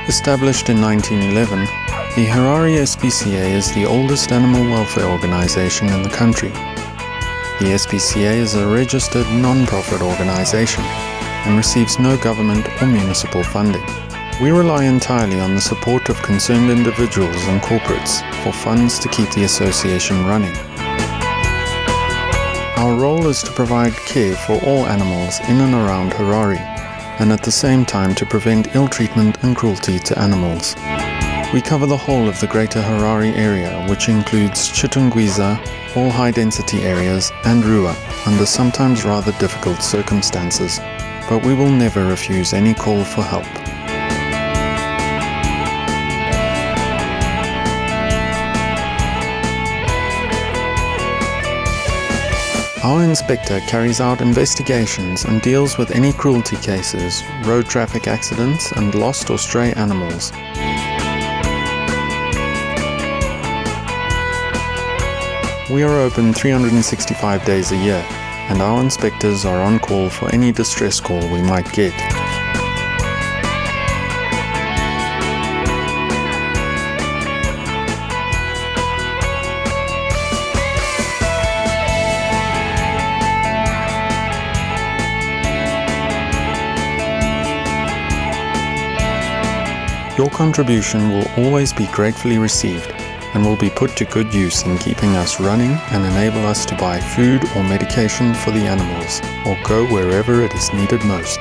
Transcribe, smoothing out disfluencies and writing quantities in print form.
Established in 1911, the Harare SPCA is the oldest animal welfare organization in the country. The SPCA is a registered non-profit organization and receives no government or municipal funding. We rely entirely on the support of concerned individuals and corporates for funds to keep the association running. Our role is to provide care for all animals in and around Harare, and at the same time to prevent ill treatment and cruelty to animals. We cover the whole of the Greater Harare area, which includes Chitungwiza, all high-density areas, and Rua, under sometimes rather difficult circumstances, but we will never refuse any call for help. Our inspector carries out investigations and deals with any cruelty cases, road traffic accidents, and lost or stray animals. We are open 365 days a year, and our inspectors are on call for any distress call we might get. Your contribution will always be gratefully received and will be put to good use in keeping us running and enable us to buy food or medication for the animals or go wherever it is needed most.